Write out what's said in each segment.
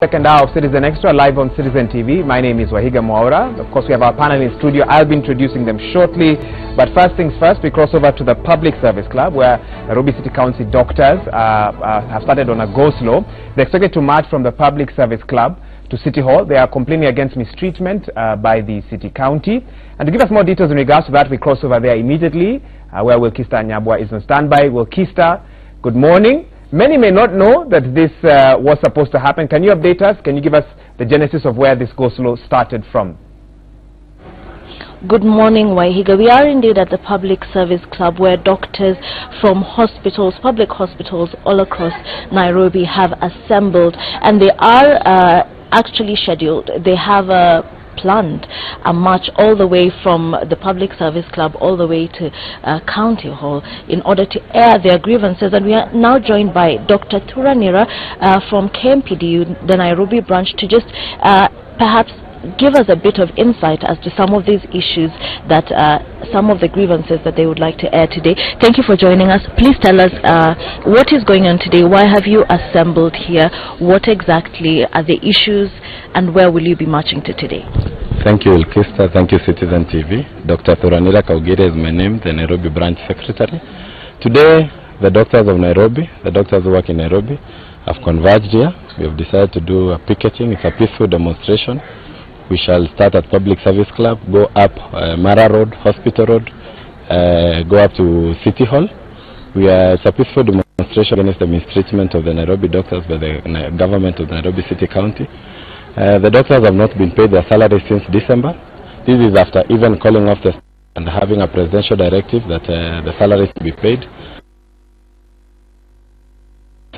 Second hour of Citizen Extra live on Citizen TV. My name is Wahiga Mwaura. Of course, we have our panel in studio. I'll be introducing them shortly. But first things first, we cross over to the Public Service Club, where Nairobi City Council doctors have started on a go-slow. They're expected to march from the Public Service Club to City Hall. They are complaining against mistreatment by the City County. And to give us more details in regards to that, we cross over there immediately, where Wilkista Nyabwa is on standby. Wilkista, good morning. Many may not know that this was supposed to happen. Can you update us? Can you give us the genesis of where this go-slow started from? Good morning, Wahiga. We are indeed at the Public Service Club, where doctors from hospitals, public hospitals all across Nairobi have assembled, and they are actually scheduled. They have planned a march all the way from the Public Service Club all the way to County Hall in order to air their grievances. And we are now joined by Dr. Thuranira from KMPDU, the Nairobi branch, to just perhaps give us a bit of insight as to some of these issues that some of the grievances that they would like to air today. Thank you for joining us. Please tell us what is going on today. Why have you assembled here? What exactly are the issues, and where will you be marching to today? Thank you, Wilkista. Thank you, Citizen TV. Dr. Thuranira Kaugire is my name, the Nairobi branch secretary. Today, the doctors of Nairobi, the doctors who work in Nairobi, have converged here. We have decided to do a picketing. It's a peaceful demonstration. We shall start at Public Service Club, go up Mara Road, Hospital Road, go up to City Hall. It's a peaceful demonstration against the mistreatment of the Nairobi doctors by the government of Nairobi City County. The doctors have not been paid their salary since December. This is after even calling off and having a presidential directive that the salaries to be paid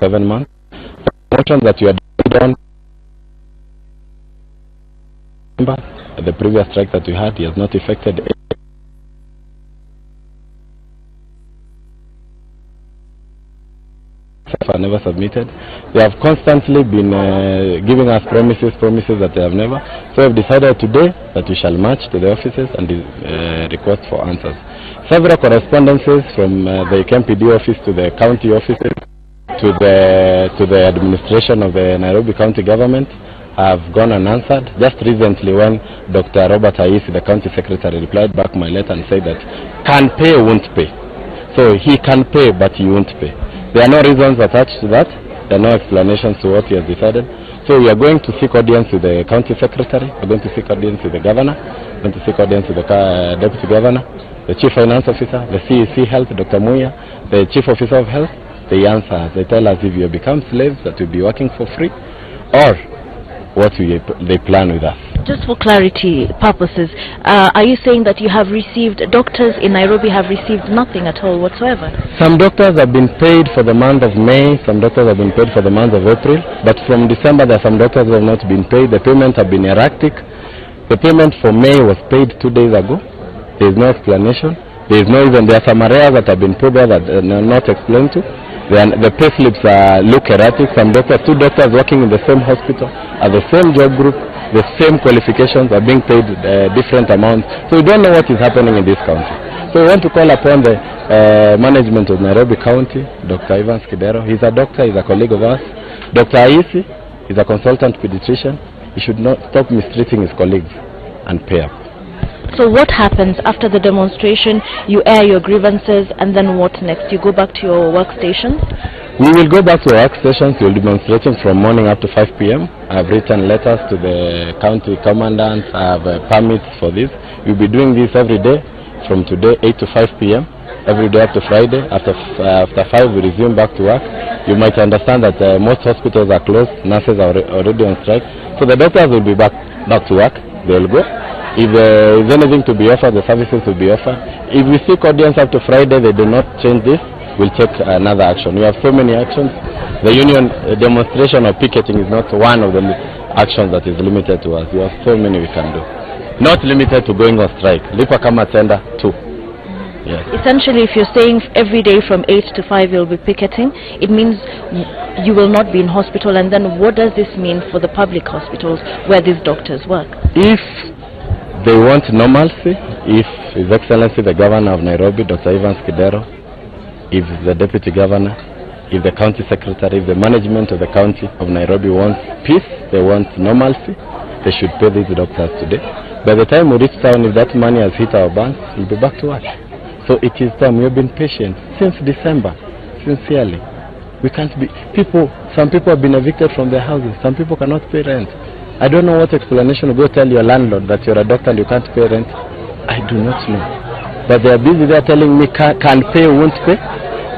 7 months. The motion that you are done the previous strike that we had, he has not affected are never submitted. They have constantly been giving us promises that they have never. So we have decided today that we shall march to the offices and request for answers. Several correspondences from the KMPD office to the county offices to the administration of the Nairobi County government have gone unanswered. Just recently, when Dr. Robert Aisi, the county secretary, replied back my letter and said that can pay, won't pay. So he can pay, but he won't pay. There are no reasons attached to that. There are no explanations to what he has decided. So we are going to seek audience with the county secretary. We are going to seek audience with the governor. We are going to seek audience with the deputy governor, the chief finance officer, the CEC Health, Dr. Muya, the chief officer of health. They answer. They tell us if you become slaves that we'll be working for free, or what they plan with us. Just for clarity purposes, are you saying that you have received, doctors in Nairobi have received nothing at all whatsoever? Some doctors have been paid for the month of May, some doctors have been paid for the month of April, but from December there are some doctors who have not been paid. The payment have been erratic. The payment for May was paid 2 days ago. There is no explanation. There is no even, there are some areas that have been put there that are not explained to. The pay slips look erratic. Some doctors, 2 doctors working in the same hospital, at the same job group, the same qualifications, are being paid different amounts. So we don't know what is happening in this country. So we want to call upon the management of Nairobi County, Dr. Evans Kidero. He's a doctor, he's a colleague of ours. Dr. Aisi is a consultant pediatrician. He should not stop mistreating his colleagues and pay up. So what happens after the demonstration? You air your grievances, and then what next? You go back to your workstations? We will go back to our workstations. We will be demonstrating from morning up to 5 p.m. I have written letters to the county commandants. I have permits for this. We will be doing this every day from today 8 to 5 p.m. every day up to Friday. After 5 we resume back to work. You might understand that most hospitals are closed. Nurses are already on strike. So the doctors will be back to work. They will go. If there is anything to be offered, the services will be offered. If we seek audience up to Friday, they do not change this, we'll take another action. We have so many actions. The union demonstration or picketing is not one of the actions that is limited to us. We have so many we can do. Not limited to going on strike. Lipa kama tender too. Yes. Essentially, if you're saying every day from 8 to 5 you'll be picketing, it means you will not be in hospital. And then what does this mean for the public hospitals where these doctors work? If they want normalcy, if His Excellency the Governor of Nairobi, Dr. Evans Kidero, if the Deputy Governor, if the county secretary, if the management of the county of Nairobi wants peace, they want normalcy, they should pay these doctors today. By the time we reach town, if that money has hit our banks, we'll be back to work. So it is time. We have been patient since December, sincerely. We can't be, some people have been evicted from their houses, some people cannot pay rent. I don't know what explanation will go tell your landlord that you're a doctor and you can't pay rent. I do not know. But they are busy there telling me can pay, won't pay.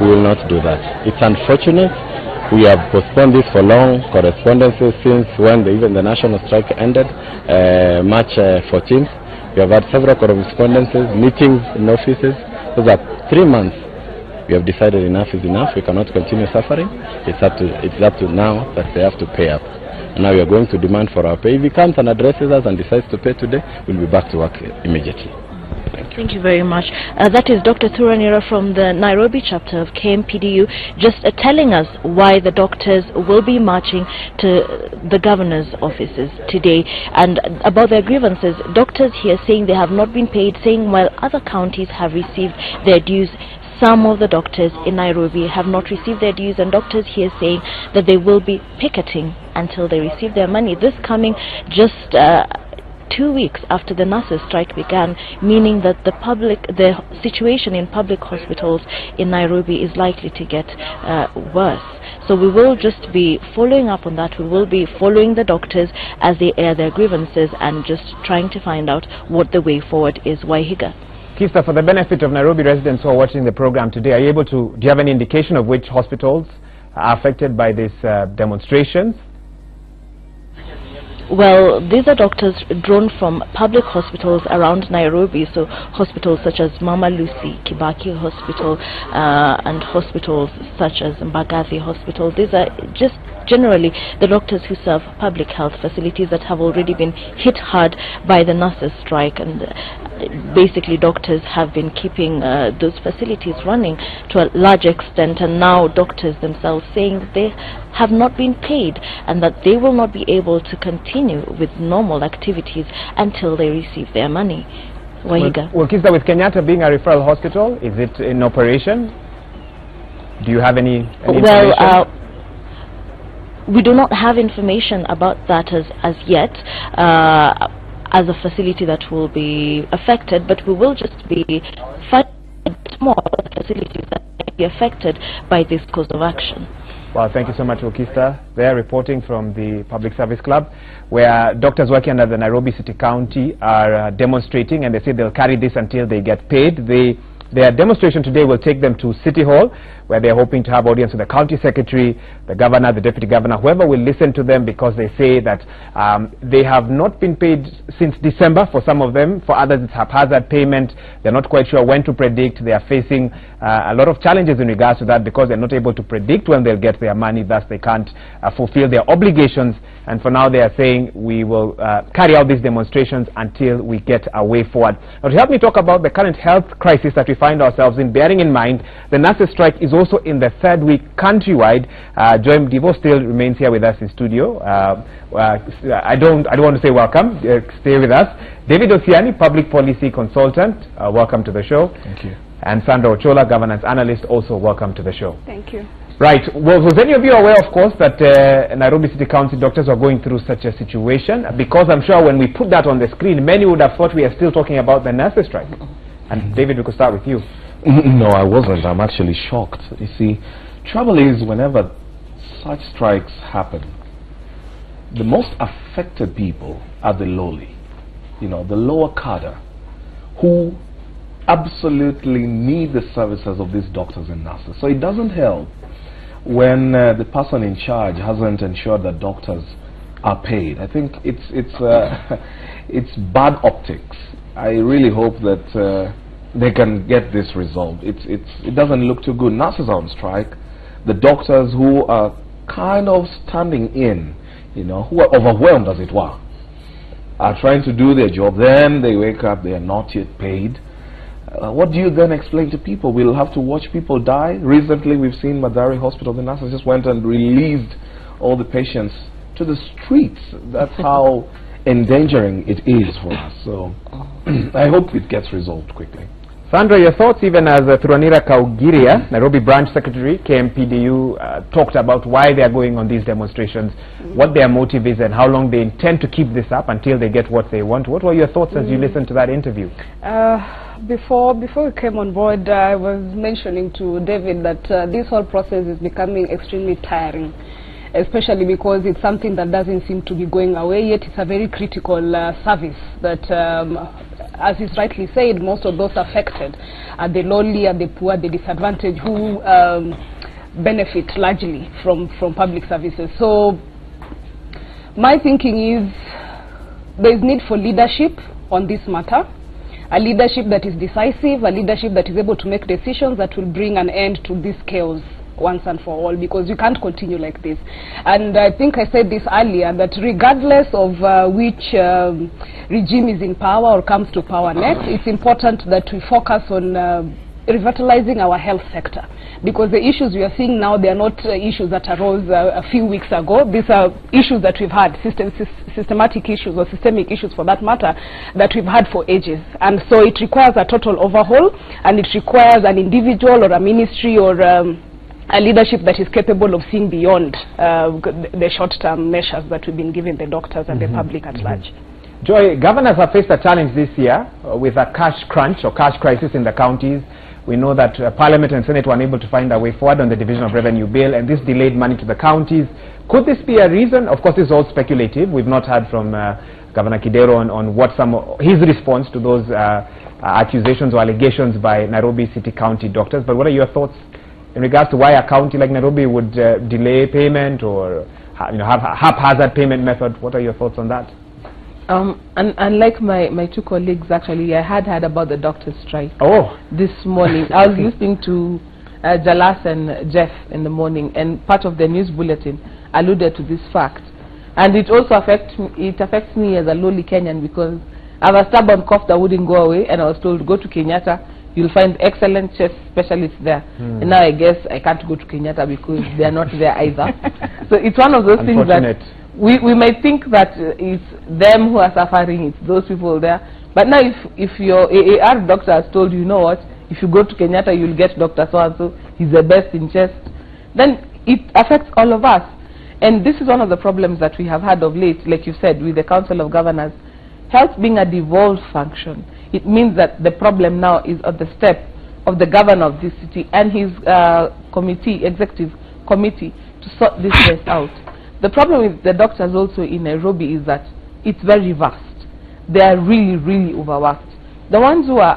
We will not do that. It's unfortunate. We have postponed this for long, correspondences since when even the national strike ended, March 14th. We have had several correspondences, meetings in offices. Those are 3 months. We have decided enough is enough. We cannot continue suffering. It's up to now that they have to pay up. And now we are going to demand for our pay. If he comes and addresses us and decides to pay today, we'll be back to work immediately. Thank you very much. That is Dr. Thuranira from the Nairobi chapter of KMPDU, just telling us why the doctors will be marching to the governor's offices today and about their grievances. Doctors here saying they have not been paid, saying while other counties have received their dues, some of the doctors in Nairobi have not received their dues, and doctors here saying that they will be picketing until they receive their money. This coming just 2 weeks after the nurses' strike began, meaning that the situation in public hospitals in Nairobi is likely to get worse. So we will just be following up on that. We will be following the doctors as they air their grievances and just trying to find out what the way forward is. Waihiga. Kista, for the benefit of Nairobi residents who are watching the program today, are you able to, do you have any indication of which hospitals are affected by these demonstrations? Well, these are doctors drawn from public hospitals around Nairobi, so hospitals such as Mama Lucy, Kibaki Hospital, and hospitals such as Mbagathi Hospital. These are just generally the doctors who serve public health facilities that have already been hit hard by the nurses' strike, and basically doctors have been keeping those facilities running to a large extent, and now doctors themselves saying that they have not been paid and that they will not be able to continue with normal activities until they receive their money. Waihiga. Well, Kista, with Kenyatta being a referral hospital, is it in operation? Do you have any information? We do not have information about that as yet, as a facility that will be affected, but we will just be fighting small facilities that may be affected by this course of action. Well, thank you so much, Okista. They're reporting from the Public Service Club, where doctors working under the Nairobi City County are demonstrating, and they say they'll carry this until they get paid. Their demonstration today will take them to City Hall, where they're hoping to have audience with the county secretary, the governor, the deputy governor, whoever will listen to them, because they say that they have not been paid since December for some of them. For others, it's haphazard payment. They're not quite sure when to predict. They are facing a lot of challenges in regards to that, because they're not able to predict when they'll get their money, thus they can't fulfill their obligations. And for now, they are saying we will carry out these demonstrations until we get a way forward. Now, to help me talk about the current health crisis that we find ourselves in, bearing in mind the nurses' strike is also in the third week countrywide, Joy Mdivo still remains here with us in studio. I don't want to say welcome. Stay with us. David Osiani, public policy consultant, welcome to the show. Thank you. And Sandra Ochola, governance analyst, also welcome to the show. Thank you. Right. Well, was any of you aware, of course, that Nairobi City Council doctors are going through such a situation? Because I'm sure when we put that on the screen, many would have thought we are still talking about the nurses' strike. And David, we could start with you. No, I wasn't. I'm actually shocked. You see, trouble is whenever such strikes happen, the most affected people are the lowly, the lower cadre, who absolutely need the services of these doctors and nurses. So it doesn't help when the person in charge hasn't ensured that doctors are paid. I think it's bad optics. I really hope that they can get this resolved. It doesn't look too good. Nurses are on strike. The doctors who are kind of standing in, who are overwhelmed, as it were, are trying to do their job. Then they wake up, they are not yet paid. What do you then explain to people? We'll have to watch people die. Recently, we've seen Mathare Hospital. The nurses just went and released all the patients to the streets. That's how endangering it is for us. So I hope it gets resolved quickly. Sandra, your thoughts, even as Thuranira Kaugiria, Nairobi Branch Secretary, KMPDU, talked about why they are going on these demonstrations, what their motive is, and how long they intend to keep this up until they get what they want. What were your thoughts as you listened to that interview? Before we came on board, I was mentioning to David that this whole process is becoming extremely tiring, especially because it's something that doesn't seem to be going away, yet it's a very critical service that, as is rightly said, most of those affected are the lonely and the poor, the disadvantaged, who benefit largely from public services. So my thinking is there is need for leadership on this matter, a leadership that is decisive, a leadership that is able to make decisions that will bring an end to this chaos once and for all, because you can't continue like this. And I think I said this earlier, that regardless of which regime is in power or comes to power next, it's important that we focus on revitalizing our health sector, because the issues we are seeing now, they are not issues that arose a few weeks ago. These are issues that we've had, systematic issues, or systemic issues for that matter, that we've had for ages. And so it requires a total overhaul, and it requires an individual or a ministry or a leadership that is capable of seeing beyond the short-term measures that we've been giving the doctors and the public at large. Joy, governors have faced a challenge this year with a cash crunch or cash crisis in the counties. We know that Parliament and Senate were unable to find a way forward on the Division of Revenue Bill, and this delayed money to the counties. Could this be a reason? Of course, this is all speculative. We've not heard from Governor Kidero on what his response to those accusations or allegations by Nairobi City County doctors. But what are your thoughts in regards to why a county like Nairobi would delay payment or have a haphazard payment method? What are your thoughts on that? And unlike my two colleagues, actually, I had heard about the doctor's strike this morning. I was listening to Jalas and Jeff in the morning, and part of the news bulletin alluded to this fact. And it also affects me as a lowly Kenyan, because I have a stubborn cough that wouldn't go away, and I was told, go to Kenyatta, you'll find excellent chest specialists there. And now I guess I can't go to Kenyatta because they are not there either. So it's one of those things that we might think that it's them who are suffering, it's those people there. But now if your AAR doctor has told you, you know what, if you go to Kenyatta, you'll get Dr. So-and-so, he's the best in chest, then it affects all of us. And this is one of the problems that we have had of late, like you said, with the Council of Governors. Health being a devolved function, it means that the problem now is at the step of the governor of this city and his executive committee to sort this mess out. The problem with the doctors also in Nairobi is that it's very vast. They are really, really overworked. The ones who are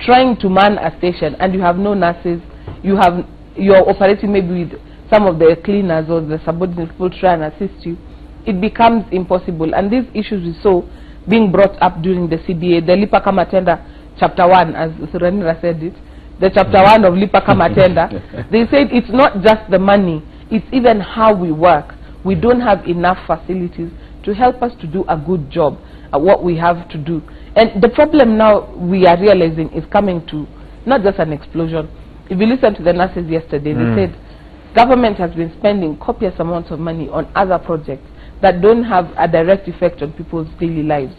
trying to man a station and you have no nurses, you're operating maybe with some of the cleaners or the subordinate people try and assist you, it becomes impossible. And these issues we saw being brought up during the CBA, the Lipa Kama Tender Chapter 1, as Thuranira said it, the Chapter 1 of Lipa Kama Tender, they said it's not just the money, it's even how we work. We don't have enough facilities to help us to do a good job at what we have to do. And the problem now we are realizing is coming to not just an explosion. If you listen to the nurses yesterday, they said government has been spending copious amounts of money on other projects that don't have a direct effect on people's daily lives.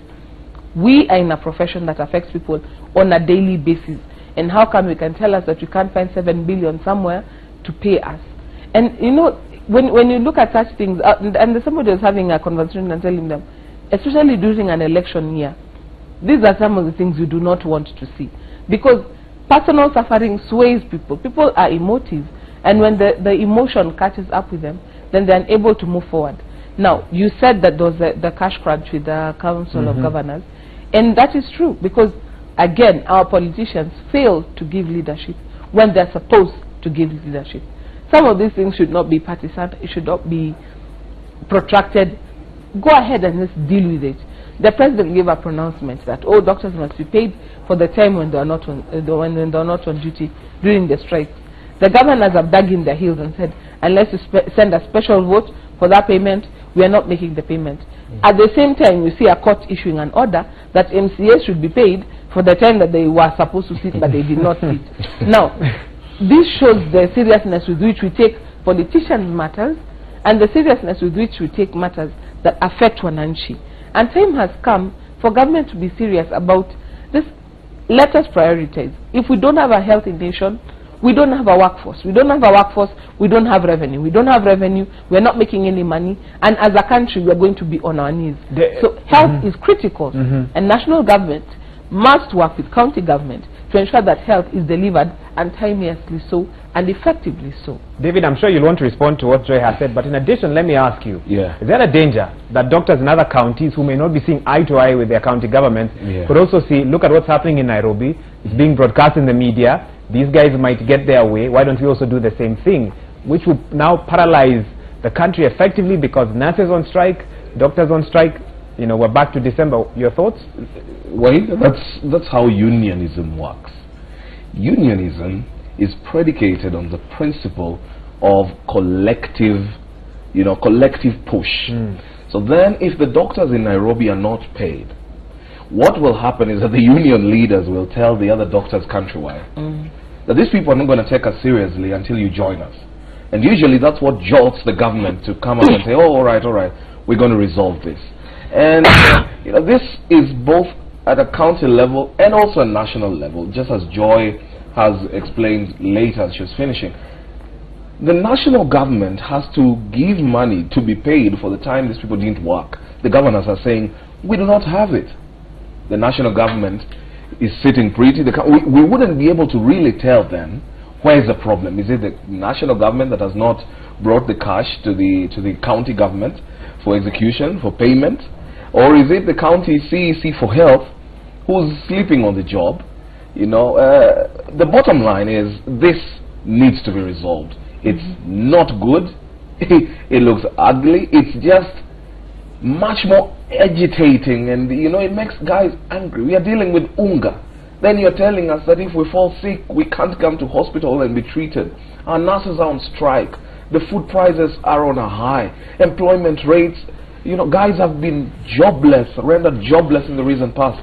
We are in a profession that affects people on a daily basis. And how come you can tell us that you can't find 7 billion somewhere to pay us? And you know, when you look at such things, and somebody was having a conversation and telling them, especially during an election year, these are some of the things you do not want to see. Because personal suffering sways people. People are emotive. And when the emotion catches up with them, then they're unable to move forward. Now, you said that there was the cash crunch with the Council of Governors. And that is true, because, again, our politicians fail to give leadership when they're supposed to give leadership. Some of these things should not be partisan. It should not be protracted. Go ahead and just deal with it. The president gave a pronouncement that, oh, doctors must be paid for the time when they are not on, when they are not on duty during the strike. The governors have dug in their heels and said, unless you send a special vote for that payment, we are not making the payment. At the same time, you see a court issuing an order that MCAs should be paid for the time that they were supposed to sit, but they did not sit. Now, this shows the seriousness with which we take politicians' matters and the seriousness with which we take matters that affect Wananchi. And time has come for government to be serious about this let us prioritize. If we don't have a healthy nation, we don't have a workforce. We don't have a workforce, we don't have revenue. We don't have revenue, we're not making any money, and as a country we're going to be on our knees. So health is critical, and national government must work with county government to ensure that health is delivered untimeously so and effectively so. David, I'm sure you'll want to respond to what Joy has said, but in addition, let me ask you, is there a danger that doctors in other counties who may not be seeing eye to eye with their county governments could also see, look at what's happening in Nairobi, it's being broadcast in the media, these guys might get their way, why don't we also do the same thing, which would now paralyze the country effectively because nurses on strike, doctors on strike, you know, we're back to December. Your thoughts? Well, that's how unionism works. Unionism is predicated on the principle of collective, collective push. So then if the doctors in Nairobi are not paid, what will happen is that the union leaders will tell the other doctors countrywide that these people are not going to take us seriously until you join us. And usually that's what jolts the government to come up and say, oh, all right, we're going to resolve this. And this is both at a county level and also a national level, just as Joy has explained later as she was finishing. The national government has to give money to be paid for the time these people didn't work. The governors are saying, we do not have it. The national government is sitting pretty. We wouldn't be able to really tell them where is the problem. Is it the national government that has not brought the cash to the county government for execution, for payment? Or is it the county CEC for health who's sleeping on the job? The bottom line is this needs to be resolved. It's not good. It looks ugly. It's just much more agitating, and it makes guys angry. We are dealing with UNGA. Then you're telling us that if we fall sick, we can't come to hospital and be treated. Our nurses are on strike. The food prices are on a high. Employment rates, guys have been jobless, rendered jobless in the recent past.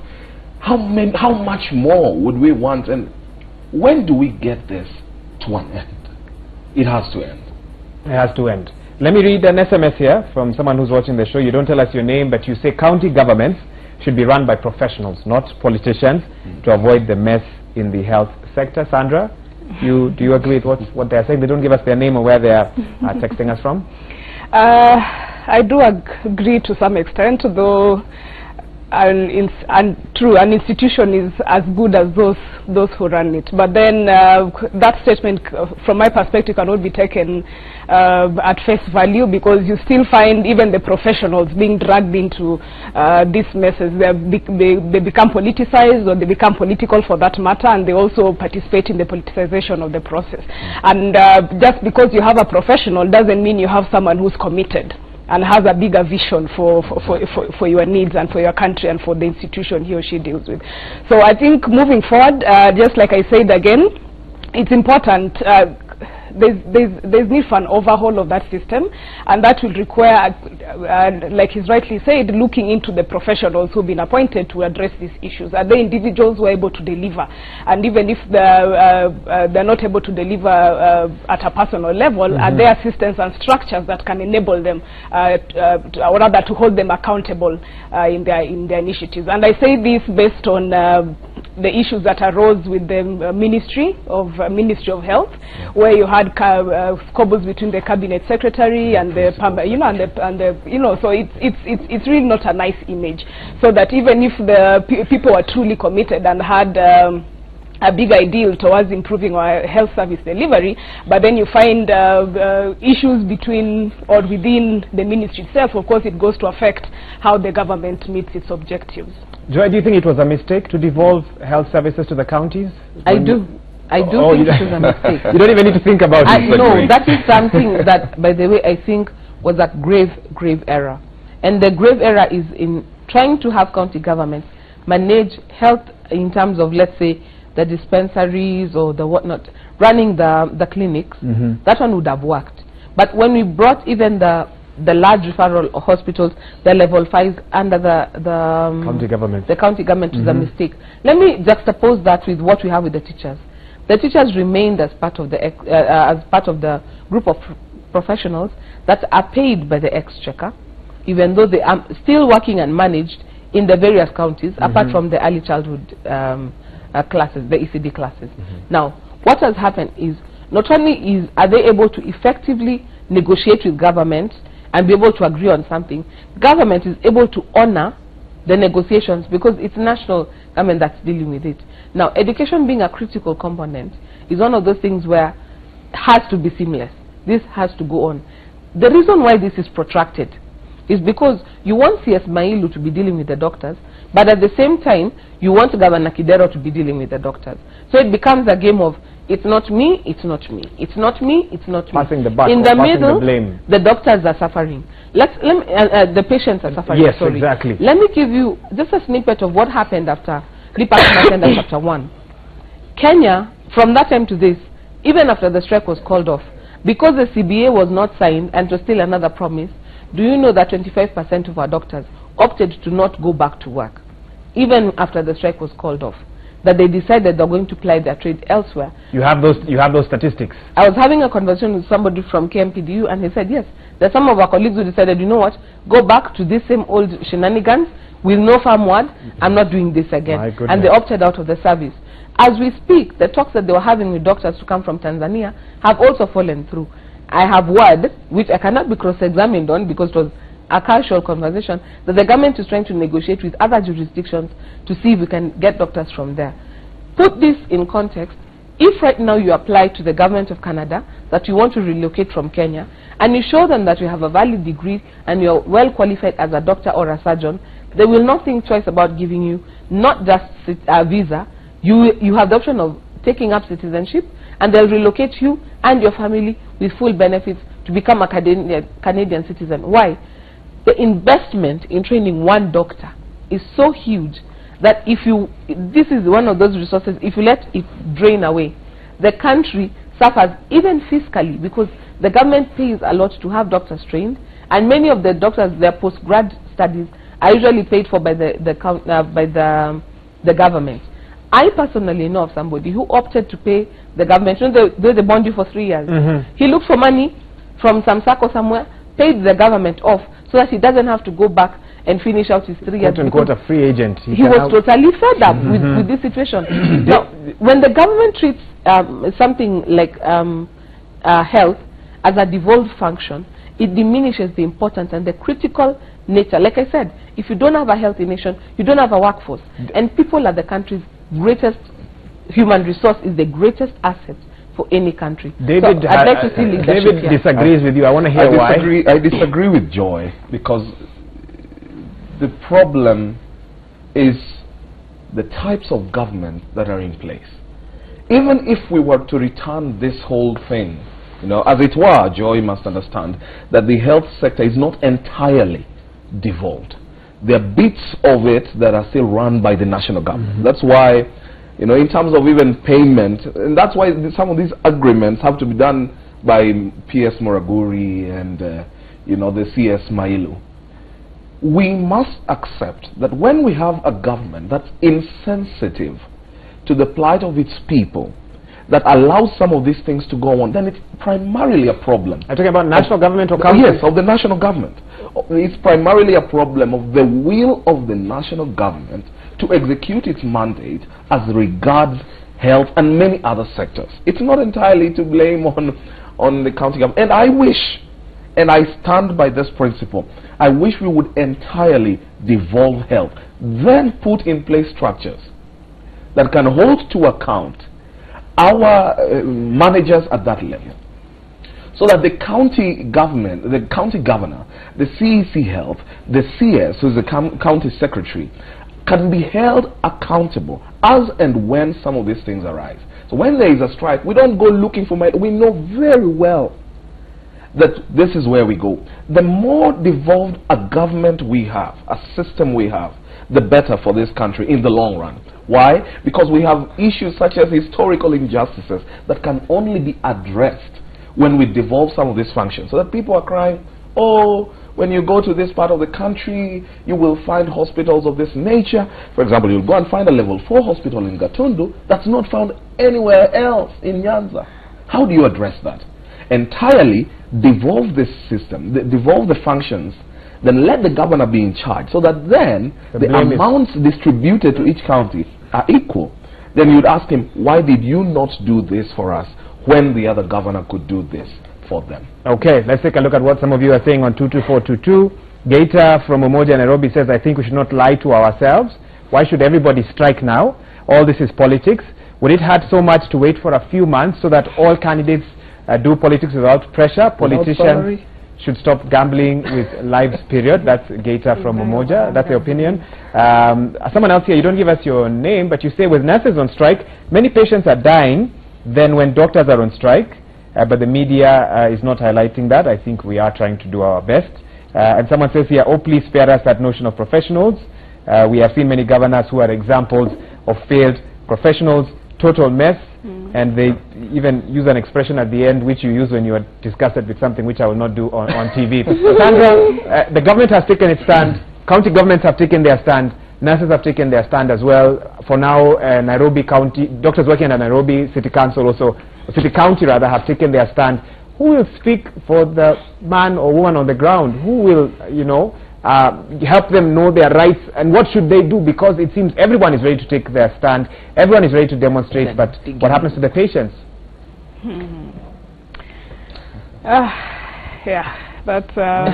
How much more would we want, and when do we get this to an end? It has to end. It has to end. Let me read an SMS here from someone who's watching the show. You don't tell us your name, but you say county governments should be run by professionals, not politicians, to avoid the mess in the health sector. Sandra, do you agree with what they're saying? They don't give us their name or where they are texting us from. I do agree to some extent, though. True, an institution is as good as those who run it. But then that statement, from my perspective, cannot be taken at face value, because you still find even the professionals being dragged into these messes. They become politicized, or they become political for that matter, and they also participate in the politicization of the process. And just because you have a professional doesn't mean you have someone who's committed and has a bigger vision for your needs and for your country and for the institution he or she deals with. So I think moving forward, just like I said again, it's important. There's need for an overhaul of that system, and that will require, like he's rightly said, looking into the professionals who've been appointed to address these issues. Are they individuals who are able to deliver? And even if they're not able to deliver at a personal level, are there systems and structures that can enable them, or rather to hold them accountable in their initiatives? And I say this based on the issues that arose with the Ministry of Health, where you had squabbles between the cabinet secretary and the so it's really not a nice image. So that even if the people are truly committed and had a big ideal towards improving our health service delivery, but then you find issues between or within the ministry itself, of course it goes to affect how the government meets its objectives. Joy, do you think it was a mistake to devolve health services to the counties? I do think it was a mistake. You don't even need to think about it. No, that is something that, by the way, I think was a grave error. And the grave error is in trying to have county governments manage health in terms of, let's say, the dispensaries or the whatnot, running the clinics. That one would have worked. But when we brought even the large referral hospitals, the level 5s under the county government, was a mistake. Let me juxtapose that with what we have with the teachers. The teachers remained as part of the group of professionals that are paid by the exchequer, even though they are still working and managed in the various counties, apart from the early childhood classes, the ECD classes. Now, what has happened is, not only are they able to effectively negotiate with government and be able to agree on something, government is able to honor the negotiations because it's national government that's dealing with it. Now, education being a critical component is one of those things where it has to be seamless. This has to go on. The reason why this is protracted is because you want CS Mailu to be dealing with the doctors, but at the same time, you want Governor Kidero to be dealing with the doctors. So it becomes a game of, it's not me, it's not me, it's not me, it's not me. Passing the buck, in the the middle, blame. The doctors are suffering. The patients are suffering. Yes, sorry. exactly. Let me give you just a snippet of what happened after Department Chapter 1. Kenya, from that time to this, even after the strike was called off, because the CBA was not signed and was still another promise, do you know that 25% of our doctors opted to not go back to work, even after the strike was called off? That they decided they're going to ply their trade elsewhere. You have those statistics. I was having a conversation with somebody from KMPDU, and he said, yes, there's some of our colleagues who decided, you know what, go back to this same old shenanigans with no firm word. I'm not doing this again. And they opted out of the service. As we speak, the talks that they were having with doctors to come from Tanzania have also fallen through. I have word, which I cannot be cross-examined on because it was a casual conversation, that the government is trying to negotiate with other jurisdictions to see if we can get doctors from there. Put this in context. If right now you apply to the government of Canada that you want to relocate from Kenya, and you show them that you have a valid degree and you're well qualified as a doctor or a surgeon, they will not think twice about giving you not just a visa. You have the option of taking up citizenship, and they'll relocate you and your family with full benefits to become a Canadian citizen. Why? The investment in training one doctor is so huge that this is one of those resources, if you let it drain away, the country suffers even fiscally, because the government pays a lot to have doctors trained, and many of the doctors, their post-grad studies are usually paid for by the government. I personally know of somebody who opted to pay the government. You know, they bond you for 3 years. He looked for money from some circle somewhere, paid the government off so that he doesn't have to go back and finish out his 3 years. Quote, a free agent. He was totally fed up with this situation. Now, when the government treats something like health as a devolved function, it diminishes the importance and the critical nature. Like I said, if you don't have a healthy nation, you don't have a workforce. And people are the country's greatest human resource, is the greatest asset for any country. David, so I'd like to see leadership David disagrees with you. I want to hear why. I disagree with Joy, because the problem is the types of government that are in place. Even if we were to return this whole thing, you know, as it were, Joy must understand that the health sector is not entirely devolved. There are bits of it that are still run by the national government. That's why, you know, in terms of even payment, and that's why some of these agreements have to be done by PS Moraguri and, you know, the CS Mailu. We must accept that when we have a government that's insensitive to the plight of its people, that allows some of these things to go on, then it's primarily a problem. Are you talking about national government or council? Yes, of the national government. It's primarily a problem of the will of the national government to execute its mandate as regards health and many other sectors. It's not entirely to blame on the county government. And I wish, and I stand by this principle, I wish we would entirely devolve health, then put in place structures that can hold to account our managers at that level, so that the county government, the county governor, the CEC Health, the CS, who is the county secretary, can be held accountable as and when some of these things arise. So when there is a strike, we don't go looking for money. We know very well that this is where we go. The more devolved a government we have, a system we have, the better for this country in the long run. Why? Because we have issues such as historical injustices that can only be addressed when we devolve some of these functions. So that people are crying, oh, when you go to this part of the country, you will find hospitals of this nature. For example, you'll go and find a level 4 hospital in Gatundu that's not found anywhere else in Nyanza. How do you address that? Entirely devolve this system, devolve the functions, then let the governor be in charge, so that then the amounts distributed to each county are equal. then you'd ask him, why did you not do this for us when the other governor could do this for them? Okay, let's take a look at what some of you are saying on 22422. Gator from Umoja, Nairobi says, I think we should not lie to ourselves. Why should everybody strike now? All this is politics. Would it hurt so much to wait for a few months so that all candidates do politics without pressure? Politicians should stop gambling with lives, period. That's Gator from Umoja. That's the opinion. Someone else here, you don't give us your name, but you say with nurses on strike, many patients are dying than when doctors are on strike, but the media is not highlighting that. I think we are trying to do our best. And someone says here, oh, please spare us that notion of professionals. We have seen many governors who are examples of failed professionals, total mess, and they even use an expression at the end which you use when you are disgusted with something, which I will not do on TV. Sandra, the government has taken its stand, county governments have taken their stand, nurses have taken their stand as well. For now, Nairobi County, doctors working at Nairobi City Council also, City County rather, have taken their stand. Who will speak for the man or woman on the ground? Who will, you know, help them know their rights, and what should they do? Because it seems everyone is ready to take their stand, everyone is ready to demonstrate, but what happens to the patients? Yeah, but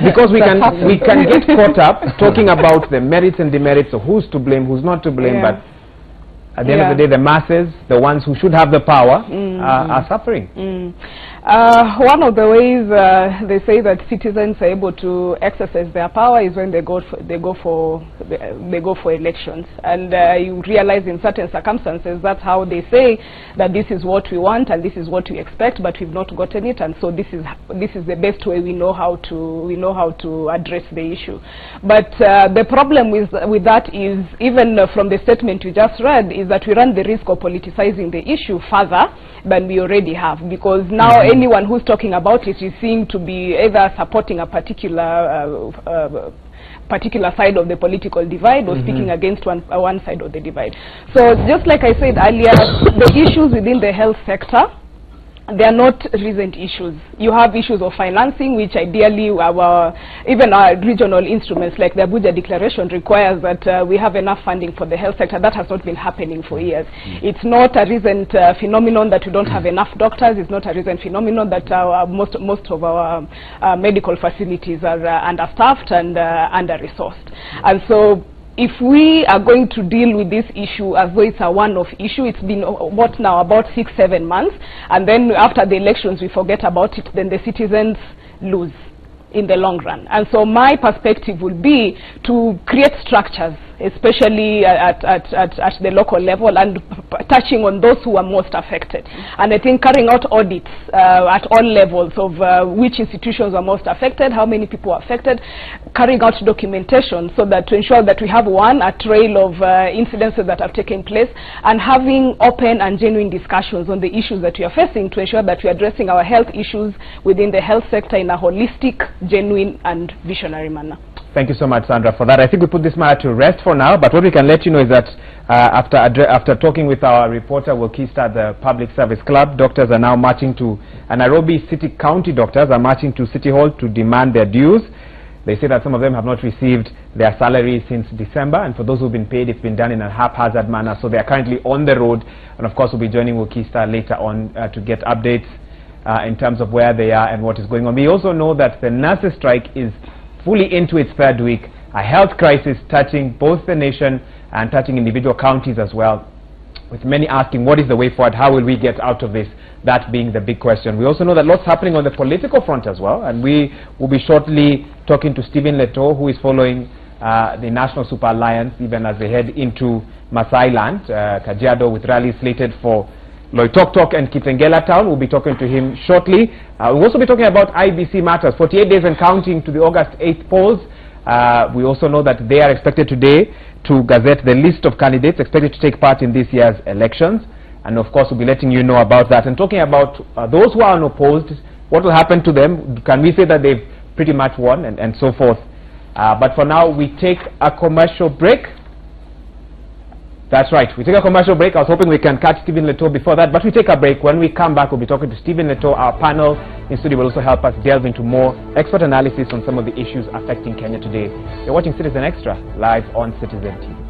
because we can get caught up talking about the merits and demerits of who's to blame, who's not to blame, but at the end of the day, the masses, the ones who should have the power, are suffering. One of the ways they say that citizens are able to exercise their power is when they go for elections, and you realize in certain circumstances that's how they say that this is what we want and this is what we expect, but we've not gotten it, and so this is the best way we know how to address the issue. But the problem with that is, even from the statement you just read, is that we run the risk of politicizing the issue further than we already have, because now anyone who's talking about it is seen to be either supporting a particular side of the political divide or speaking against one side of the divide. So just like I said earlier, the issues within the health sector, they are not recent issues. You have issues of financing, which ideally even our regional instruments like the Abuja Declaration requires that we have enough funding for the health sector. That has not been happening for years. It's not a recent phenomenon that we don't have enough doctors. It's not a recent phenomenon that most of our medical facilities are understaffed and under-resourced. And so if we are going to deal with this issue as though it's a one-off issue, it's been what now, about 6-7 months, and then after the elections we forget about it, then the citizens lose in the long run. And so my perspective would be to create structures, especially at the local level, and touching on those who are most affected. And I think carrying out audits at all levels of which institutions are most affected, how many people are affected, carrying out documentation so that to ensure that we have a trail of incidences that have taken place, and having open and genuine discussions on the issues that we are facing to ensure that we are addressing our health issues within the health sector in a holistic, genuine and visionary manner. Thank you so much, Sandra, for that. I think we put this matter to rest for now, but what we can let you know is that after talking with our reporter, Wilkista at the Public Service Club, doctors are now marching to, Nairobi City County doctors are marching to City Hall to demand their dues. They say that some of them have not received their salary since December, and for those who've been paid, it's been done in a haphazard manner, so they are currently on the road, and of course we'll be joining Wilkista later on to get updates in terms of where they are and what is going on. We also know that the nurses' strike is fully into its third week, a health crisis touching both the nation and touching individual counties as well, with many asking what is the way forward, how will we get out of this, that being the big question. We also know that lots happening on the political front as well, and we will be shortly talking to Stephen Letoo, who is following the National Super Alliance even as they head into Masai Land, Kajiado, with rallies slated for Loitoktok and Kitengela town. We'll be talking to him shortly. We'll also be talking about IBC matters, 48 days and counting to the August 8th polls. We also know that they are expected today to gazette the list of candidates expected to take part in this year's elections. And of course, we'll be letting you know about that. And talking about those who are unopposed, what will happen to them? Can we say that they've pretty much won, and so forth? But for now, we take a commercial break. That's right, we take a commercial break. I was hoping we can catch Stephen Letoo before that, but we take a break. When we come back, we'll be talking to Stephen Letoo. Our panel in studio will also help us delve into more expert analysis on some of the issues affecting Kenya today. You're watching Citizen Extra, live on Citizen TV.